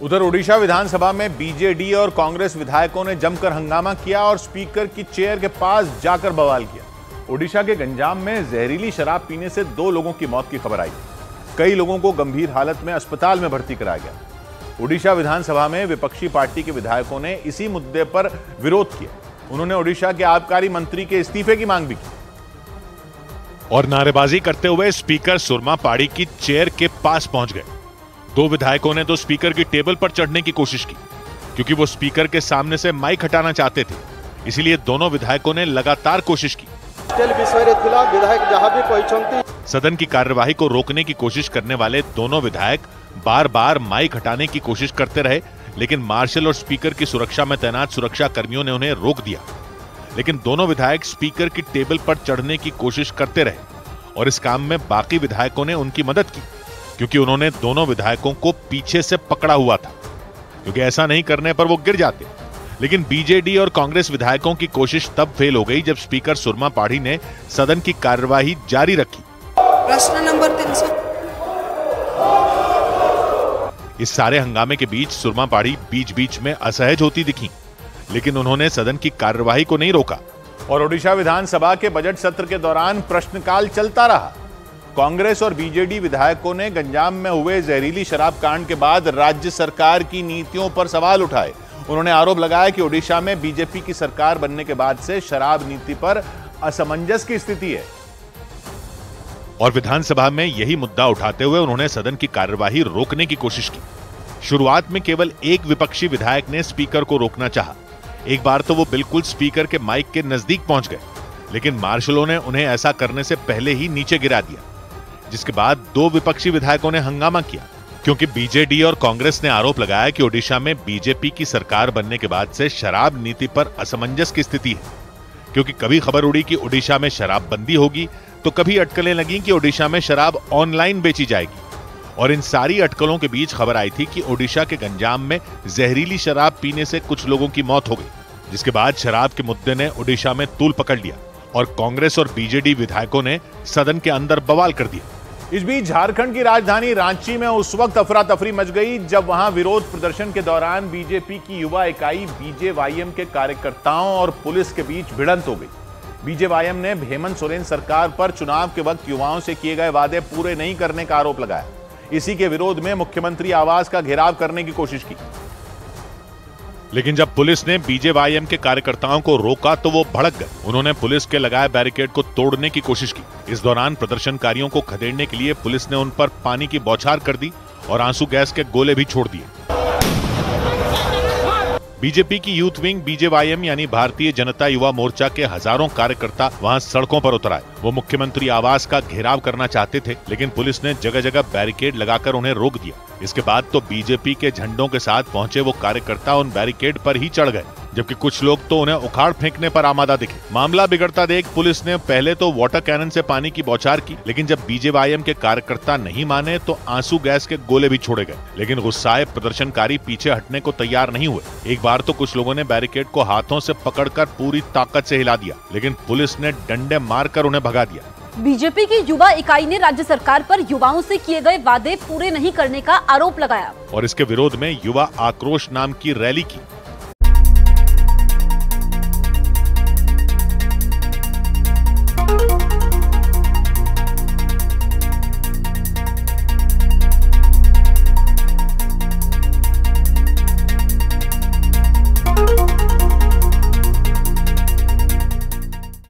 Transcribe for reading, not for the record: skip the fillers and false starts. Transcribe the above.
उधर ओडिशा विधानसभा में बीजेडी और कांग्रेस विधायकों ने जमकर हंगामा किया और स्पीकर की चेयर के पास जाकर बवाल किया। ओडिशा के गंजाम में जहरीली शराब पीने से 2 लोगों की मौत की खबर आई। कई लोगों को गंभीर हालत में अस्पताल में भर्ती कराया गया। ओडिशा विधानसभा में विपक्षी पार्टी के विधायकों ने इसी मुद्दे पर विरोध किया। उन्होंने ओडिशा के आबकारी मंत्री के इस्तीफे की मांग भी की और नारेबाजी करते हुए स्पीकर सुरमा पाड़ी की चेयर के पास पहुंच गए। 2 विधायकों ने तो स्पीकर की टेबल पर चढ़ने की कोशिश की, क्योंकि वो स्पीकर के सामने से माइक हटाना चाहते थे। इसीलिए दोनों विधायकों ने लगातार कोशिश की। सदन की कार्यवाही को रोकने की कोशिश करने वाले दोनों विधायक बार बार माइक हटाने की कोशिश करते रहे, लेकिन मार्शल और स्पीकर की सुरक्षा में तैनात सुरक्षा कर्मियों ने उन्हें रोक दिया। लेकिन दोनों विधायक स्पीकर की टेबल पर चढ़ने की कोशिश करते रहे और इस काम में बाकी विधायकों ने उनकी मदद की, क्योंकि उन्होंने दोनों विधायकों को पीछे से पकड़ा हुआ था, क्योंकि ऐसा नहीं करने पर वो गिर जाते। लेकिन बीजेडी और कांग्रेस विधायकों की कोशिश तब फेल हो गई जब स्पीकर सुरमा पाड़ी ने सदन की कार्यवाही जारी रखी। प्रश्न नंबर 300। इस सारे हंगामे के बीच सुरमा पाड़ी बीच बीच में असहज होती दिखी, लेकिन उन्होंने सदन की कार्यवाही को नहीं रोका। और ओडिशा विधानसभा के बजट सत्र के दौरान प्रश्नकाल चलता रहा। कांग्रेस और बीजेडी विधायकों ने गंजाम में हुए जहरीली शराब कांड के बाद राज्य सरकार की नीतियों पर सवाल उठाए। उन्होंने आरोप लगाया कि ओडिशा में बीजेपी की सरकार बनने के बाद से शराब नीति पर असमंजस की स्थिति है। और विधानसभा में यही मुद्दा उठाते हुए उन्होंने सदन की कार्यवाही रोकने की कोशिश की। शुरुआत में केवल एक विपक्षी विधायक ने स्पीकर को रोकना चाहा। एक बार तो वो बिल्कुल स्पीकर के माइक के नजदीक पहुंच गए, लेकिन मार्शलों ने उन्हें ऐसा करने से पहले ही नीचे गिरा दिया, जिसके बाद 2 विपक्षी विधायकों ने हंगामा किया, क्योंकि बीजेडी और कांग्रेस ने आरोप लगाया कि ओडिशा में बीजेपी की सरकार बनने के बाद से शराब नीति पर असमंजस की स्थिति है। क्योंकि कभी खबर उड़ी कि ओडिशा में शराब बंदी होगी, तो कभी अटकलें लगी कि ओडिशा में शराब ऑनलाइन बेची जाएगी। और इन सारी अटकलों के बीच खबर आई थी कि ओडिशा के गंजाम में जहरीली शराब पीने से कुछ लोगों की मौत हो गई, जिसके बाद शराब के मुद्दे ने ओडिशा में तूल पकड़ लिया और कांग्रेस और बीजेडी विधायकों ने सदन के अंदर बवाल कर दिया। इस बीच झारखंड की राजधानी रांची में उस वक्त अफरा तफरी मच गई जब वहां विरोध प्रदर्शन के दौरान बीजेपी की युवा इकाई बीजेवाईएम के कार्यकर्ताओं और पुलिस के बीच भिड़ंत हो गई। बीजेवाईएम ने हेमंत सोरेन सरकार पर चुनाव के वक्त युवाओं से किए गए वादे पूरे नहीं करने का आरोप लगाया। इसी के विरोध में मुख्यमंत्री आवास का घेराव करने की कोशिश की, लेकिन जब पुलिस ने बीजेवाईएम के कार्यकर्ताओं को रोका तो वो भड़क गए। उन्होंने पुलिस के लगाए बैरिकेड को तोड़ने की कोशिश की। इस दौरान प्रदर्शनकारियों को खदेड़ने के लिए पुलिस ने उन पर पानी की बौछार कर दी और आंसू गैस के गोले भी छोड़ दिए। बीजेपी की यूथ विंग बीजेवाईएम यानी भारतीय जनता युवा मोर्चा के हजारों कार्यकर्ता वहां सड़कों पर उतर आए। वो मुख्यमंत्री आवास का घेराव करना चाहते थे, लेकिन पुलिस ने जगह जगह बैरिकेड लगाकर उन्हें रोक दिया। इसके बाद तो बीजेपी के झंडों के साथ पहुंचे वो कार्यकर्ता उन बैरिकेड पर ही चढ़ गए, जबकि कुछ लोग तो उन्हें उखाड़ फेंकने पर आमादा दिखे। मामला बिगड़ता देख पुलिस ने पहले तो वाटर कैनन से पानी की बौछार की, लेकिन जब बीजेवाईएम के कार्यकर्ता नहीं माने तो आंसू गैस के गोले भी छोड़े गए। लेकिन गुस्साए प्रदर्शनकारी पीछे हटने को तैयार नहीं हुए। एक बार तो कुछ लोगों ने बैरिकेड को हाथों से पकड़कर पूरी ताकत से हिला दिया, लेकिन पुलिस ने डंडे मारकर उन्हें भगा दिया। बीजेपी की युवा इकाई ने राज्य सरकार पर युवाओं से किए गए वादे पूरे नहीं करने का आरोप लगाया और इसके विरोध में युवा आक्रोश नाम की रैली की।